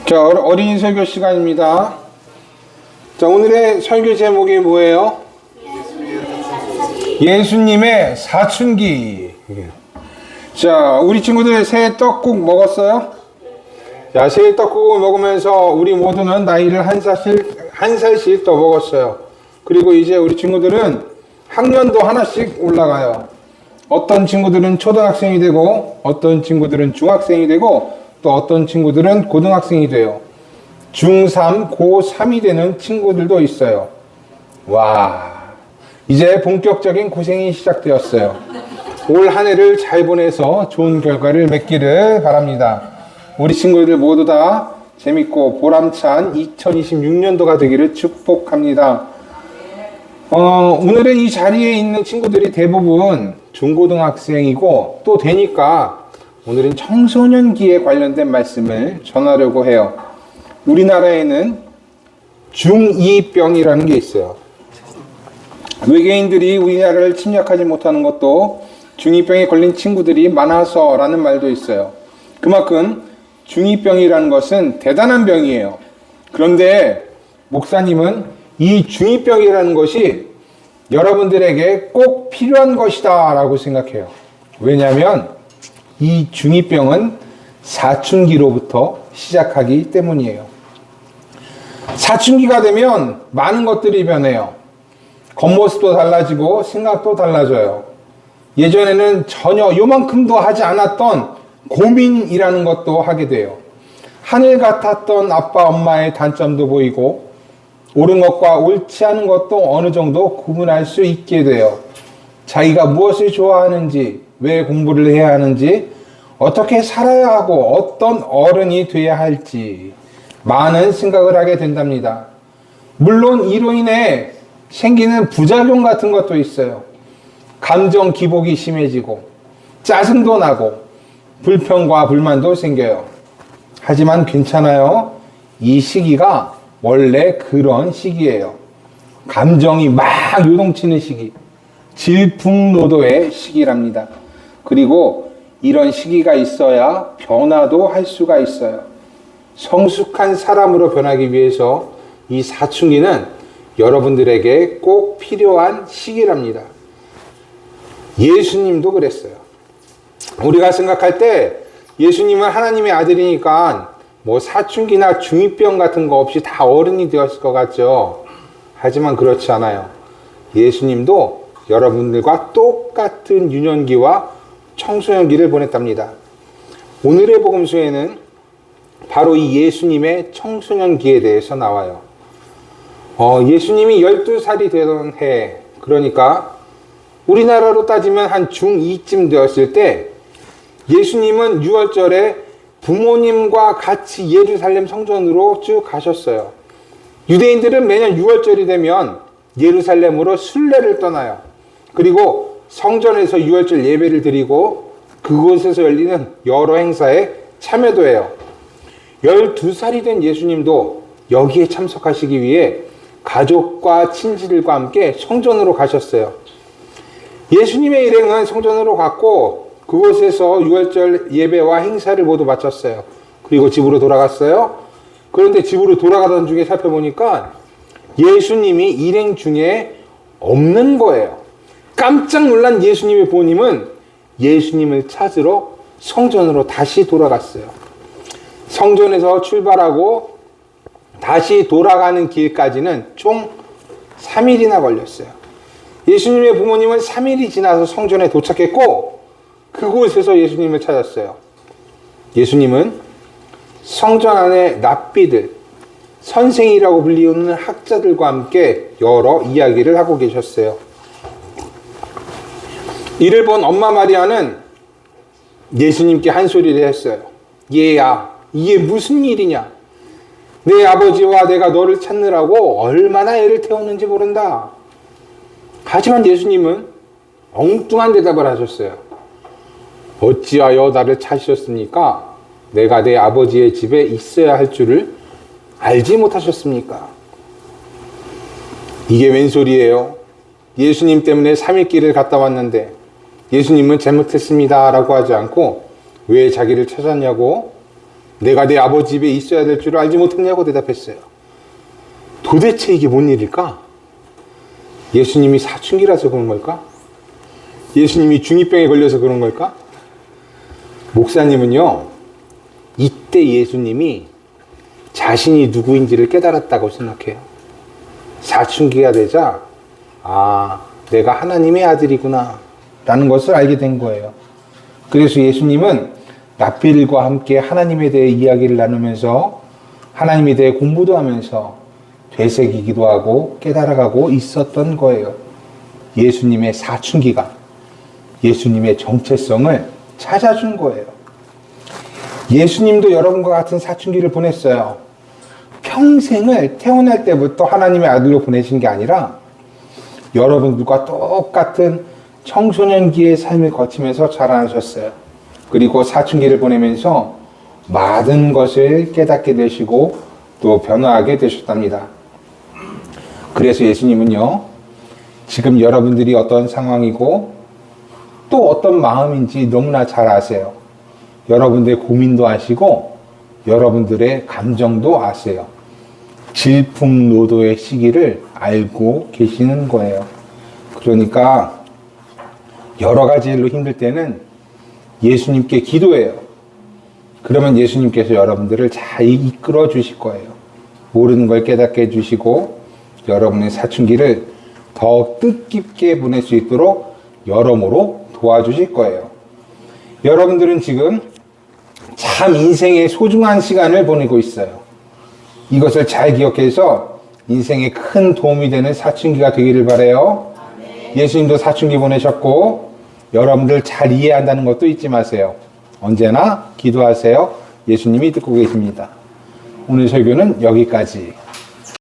자, 어린이 설교 시간입니다. 자, 오늘의 설교 제목이 뭐예요? 예수님의 사춘기. 자, 우리 친구들 새해 떡국 먹었어요? 자, 새해 떡국을 먹으면서 우리 모두는 나이를 한 살씩 더 먹었어요. 그리고 이제 우리 친구들은 학년도 하나씩 올라가요. 어떤 친구들은 초등학생이 되고, 어떤 친구들은 중학생이 되고, 또 어떤 친구들은 고등학생이 돼요. 중3, 고3이 되는 친구들도 있어요. 와, 이제 본격적인 고생이 시작되었어요. 올 한 해를 잘 보내서 좋은 결과를 맺기를 바랍니다. 우리 친구들 모두 다 재밌고 보람찬 2026년도가 되기를 축복합니다. 오늘은 이 자리에 있는 친구들이 대부분 중고등학생이고 또 되니까 오늘은 청소년기에 관련된 말씀을 전하려고 해요. 우리나라에는 중2병이라는 게 있어요. 외계인들이 우리나라를 침략하지 못하는 것도 중2병에 걸린 친구들이 많아서라는 말도 있어요. 그만큼 중2병이라는 것은 대단한 병이에요. 그런데 목사님은 이 중2병이라는 것이 여러분들에게 꼭 필요한 것이다 라고 생각해요. 왜냐하면 이 중2병은 사춘기로부터 시작하기 때문이에요. 사춘기가 되면 많은 것들이 변해요. 겉모습도 달라지고 생각도 달라져요. 예전에는 전혀 요만큼도 하지 않았던 고민이라는 것도 하게 돼요. 하늘 같았던 아빠 엄마의 단점도 보이고 옳은 것과 옳지 않은 것도 어느 정도 구분할 수 있게 돼요. 자기가 무엇을 좋아하는지, 왜 공부를 해야 하는지, 어떻게 살아야 하고 어떤 어른이 돼야 할지 많은 생각을 하게 된답니다. 물론 이로 인해 생기는 부작용 같은 것도 있어요. 감정 기복이 심해지고 짜증도 나고 불평과 불만도 생겨요. 하지만 괜찮아요. 이 시기가 원래 그런 시기예요. 감정이 막 요동치는 시기, 질풍노도의 시기랍니다. 그리고 이런 시기가 있어야 변화도 할 수가 있어요. 성숙한 사람으로 변하기 위해서 이 사춘기는 여러분들에게 꼭 필요한 시기랍니다. 예수님도 그랬어요. 우리가 생각할 때 예수님은 하나님의 아들이니까 뭐 사춘기나 중2병 같은 거 없이 다 어른이 되었을 것 같죠. 하지만 그렇지 않아요. 예수님도 여러분들과 똑같은 유년기와 청소년기를 보냈답니다. 오늘의 복음서에는 바로 이 예수님의 청소년기에 대해서 나와요. 예수님이 12살이 되던 해, 그러니까 우리나라로 따지면 한 중2쯤 되었을 때 예수님은 6월절에 부모님과 같이 예루살렘 성전으로 쭉 가셨어요. 유대인들은 매년 6월절이 되면 예루살렘으로 순례를 떠나요. 그리고 성전에서 6월절 예배를 드리고 그곳에서 열리는 여러 행사에 참여도 해요. 12살이 된 예수님도 여기에 참석하시기 위해 가족과 친지들과 함께 성전으로 가셨어요. 예수님의 일행은 성전으로 갔고 그곳에서 6월절 예배와 행사를 모두 마쳤어요. 그리고 집으로 돌아갔어요. 그런데 집으로 돌아가던 중에 살펴보니까 예수님이 일행 중에 없는 거예요. 깜짝 놀란 예수님의 부모님은 예수님을 찾으러 성전으로 다시 돌아갔어요. 성전에서 출발하고 다시 돌아가는 길까지는 총 3일이나 걸렸어요. 예수님의 부모님은 3일이 지나서 성전에 도착했고 그곳에서 예수님을 찾았어요. 예수님은 성전 안에 랍비들, 선생이라고 불리우는 학자들과 함께 여러 이야기를 하고 계셨어요. 이를 본 엄마 마리아는 예수님께 한 소리를 했어요. 얘야, 이게 무슨 일이냐? 내 아버지와 내가 너를 찾느라고 얼마나 애를 태웠는지 모른다. 하지만 예수님은 엉뚱한 대답을 하셨어요. 어찌하여 나를 찾으셨습니까? 내가 내 아버지의 집에 있어야 할 줄을 알지 못하셨습니까? 이게 웬 소리예요? 예수님 때문에 3일 길을 갔다 왔는데 예수님은 잘못했습니다 라고 하지 않고 왜 자기를 찾았냐고 내가 내 아버지 집에 있어야 될 줄 알지 못했냐고 대답했어요. 도대체 이게 뭔 일일까? 예수님이 사춘기라서 그런 걸까? 예수님이 중2병에 걸려서 그런 걸까? 목사님은요, 이때 예수님이 자신이 누구인지를 깨달았다고 생각해요. 사춘기가 되자, 아, 내가 하나님의 아들이구나 라는 것을 알게 된 거예요. 그래서 예수님은 랍비들과 함께 하나님에 대해 이야기를 나누면서 하나님에 대해 공부도 하면서 되새기기도 하고 깨달아가고 있었던 거예요. 예수님의 사춘기가 예수님의 정체성을 찾아준 거예요. 예수님도 여러분과 같은 사춘기를 보냈어요. 평생을 태어날 때부터 하나님의 아들로 보내신 게 아니라 여러분들과 똑같은 청소년기의 삶을 거치면서 자라나셨어요. 그리고 사춘기를 보내면서 많은 것을 깨닫게 되시고 또 변화하게 되셨답니다. 그래서 예수님은요, 지금 여러분들이 어떤 상황이고 또 어떤 마음인지 너무나 잘 아세요. 여러분들의 고민도 아시고 여러분들의 감정도 아세요. 질풍노도의 시기를 알고 계시는 거예요. 그러니까 여러 가지 일로 힘들 때는 예수님께 기도해요. 그러면 예수님께서 여러분들을 잘 이끌어 주실 거예요. 모르는 걸 깨닫게 해주시고 여러분의 사춘기를 더 뜻깊게 보낼 수 있도록 여러모로 도와주실 거예요. 여러분들은 지금 참 인생의 소중한 시간을 보내고 있어요. 이것을 잘 기억해서 인생에 큰 도움이 되는 사춘기가 되기를 바라요. 예수님도 사춘기 보내셨고 여러분들 잘 이해한다는 것도 잊지 마세요. 언제나 기도하세요. 예수님이 듣고 계십니다. 오늘 설교는 여기까지.